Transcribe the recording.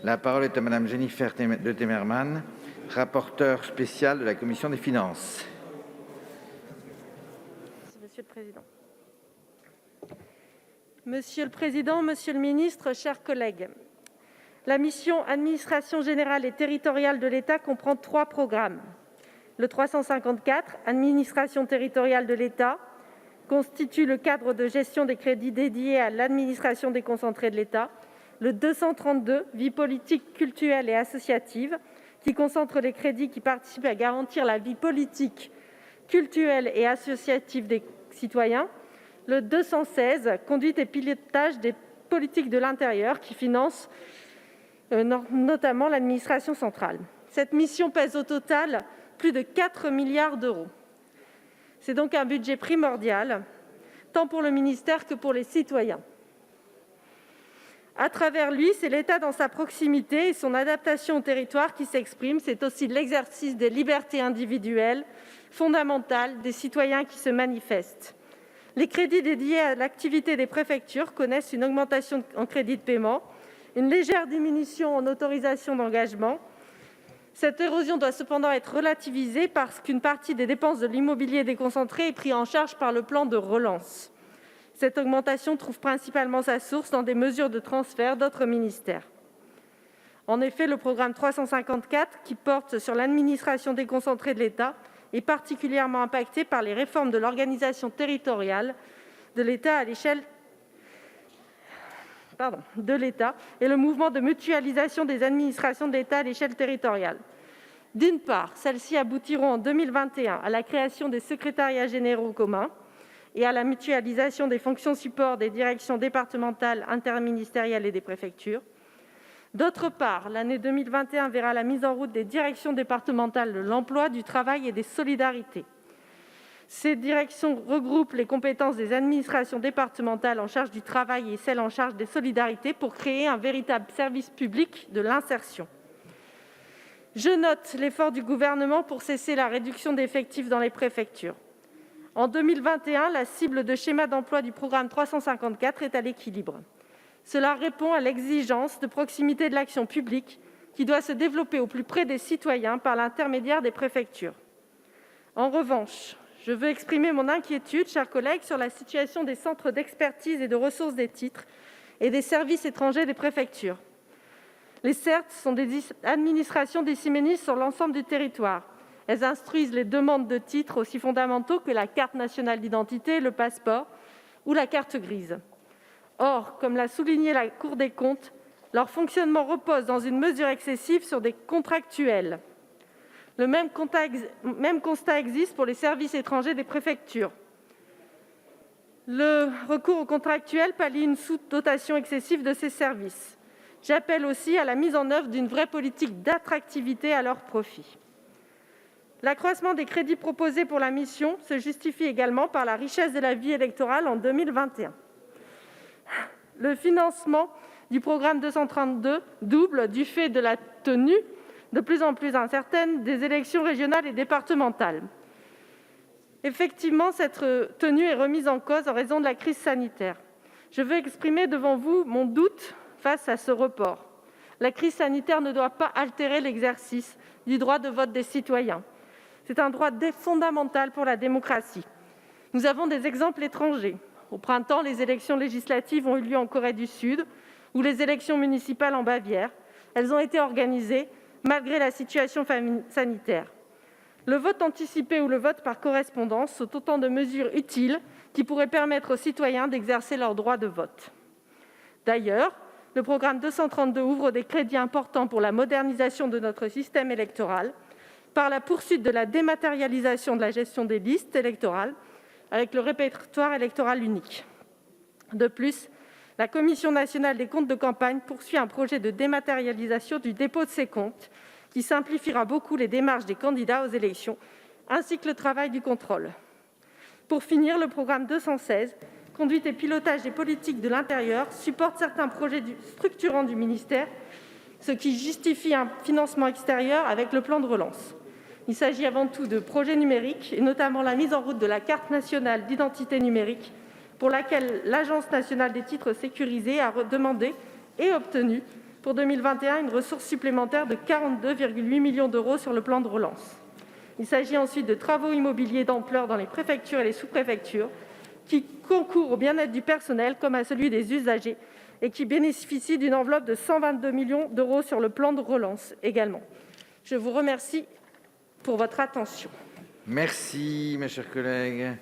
La parole est à Madame Jennifer de Temerman, rapporteure spéciale de la Commission des finances. Monsieur le Président. Monsieur le Président, Monsieur le Ministre, chers collègues, la mission Administration générale et territoriale de l'État comprend 3 programmes. Le 354, Administration territoriale de l'État, constitue le cadre de gestion des crédits dédiés à l'administration déconcentrée de l'État. Le 232, Vie politique, cultuelle et associative, qui concentre les crédits qui participent à garantir la vie politique, cultuelle et associative des citoyens. Le 216, Conduite et pilotage des politiques de l'intérieur, qui finance notamment l'administration centrale. Cette mission pèse au total plus de 4 milliards d'euros. C'est donc un budget primordial, tant pour le ministère que pour les citoyens. À travers lui, c'est l'État dans sa proximité et son adaptation au territoire qui s'exprime. C'est aussi l'exercice des libertés individuelles fondamentales des citoyens qui se manifestent. Les crédits dédiés à l'activité des préfectures connaissent une augmentation en crédits de paiement, une légère diminution en autorisations d'engagement. Cette érosion doit cependant être relativisée parce qu'une partie des dépenses de l'immobilier déconcentré est prise en charge par le plan de relance. Cette augmentation trouve principalement sa source dans des mesures de transfert d'autres ministères. En effet, le programme 354, qui porte sur l'administration déconcentrée de l'État, est particulièrement impacté par les réformes de l'organisation territoriale de l'État à l'échelle et le mouvement de mutualisation des administrations de l'État à l'échelle territoriale. D'une part, celles-ci aboutiront en 2021 à la création des secrétariats généraux communs et à la mutualisation des fonctions support des directions départementales, interministérielles et des préfectures. D'autre part, l'année 2021 verra la mise en route des directions départementales de l'emploi, du travail et des solidarités. Ces directions regroupent les compétences des administrations départementales en charge du travail et celles en charge des solidarités pour créer un véritable service public de l'insertion. Je note l'effort du Gouvernement pour cesser la réduction d'effectifs dans les préfectures. En 2021, la cible de schéma d'emploi du programme 354 est à l'équilibre. Cela répond à l'exigence de proximité de l'action publique qui doit se développer au plus près des citoyens par l'intermédiaire des préfectures. En revanche, je veux exprimer mon inquiétude, chers collègues, sur la situation des centres d'expertise et de ressources des titres et des services étrangers des préfectures. Les CERT sont des administrations disséminées sur l'ensemble du territoire. Elles instruisent les demandes de titres aussi fondamentaux que la carte nationale d'identité, le passeport ou la carte grise. Or, comme l'a souligné la Cour des comptes, leur fonctionnement repose dans une mesure excessive sur des contractuels. Le même constat existe pour les services étrangers des préfectures. Le recours aux contractuels pallie une sous-dotation excessive de ces services. J'appelle aussi à la mise en œuvre d'une vraie politique d'attractivité à leur profit. L'accroissement des crédits proposés pour la mission se justifie également par la richesse de la vie électorale en 2021. Le financement du programme 232 double du fait de la tenue de plus en plus incertaine des élections régionales et départementales. Effectivement, cette tenue est remise en cause en raison de la crise sanitaire. Je veux exprimer devant vous mon doute face à ce report. La crise sanitaire ne doit pas altérer l'exercice du droit de vote des citoyens. C'est un droit fondamental pour la démocratie. Nous avons des exemples étrangers. Au printemps, les élections législatives ont eu lieu en Corée du Sud ou les élections municipales en Bavière. Elles ont été organisées malgré la situation sanitaire. Le vote anticipé ou le vote par correspondance sont autant de mesures utiles qui pourraient permettre aux citoyens d'exercer leur droit de vote. D'ailleurs, le programme 232 ouvre des crédits importants pour la modernisation de notre système électoral par la poursuite de la dématérialisation de la gestion des listes électorales avec le répertoire électoral unique. De plus, la Commission nationale des comptes de campagne poursuit un projet de dématérialisation du dépôt de ces comptes qui simplifiera beaucoup les démarches des candidats aux élections, ainsi que le travail du contrôle. Pour finir, le programme 216, Conduite et pilotage des politiques de l'intérieur, supporte certains projets structurants du ministère, ce qui justifie un financement extérieur avec le plan de relance. Il s'agit avant tout de projets numériques, et notamment la mise en route de la carte nationale d'identité numérique, pour laquelle l'Agence nationale des titres sécurisés a demandé et obtenu Pour 2021, une ressource supplémentaire de 42,8 millions d'euros sur le plan de relance. Il s'agit ensuite de travaux immobiliers d'ampleur dans les préfectures et les sous-préfectures qui concourent au bien-être du personnel comme à celui des usagers et qui bénéficient d'une enveloppe de 122 millions d'euros sur le plan de relance également. Je vous remercie pour votre attention. Merci, mes chers collègues.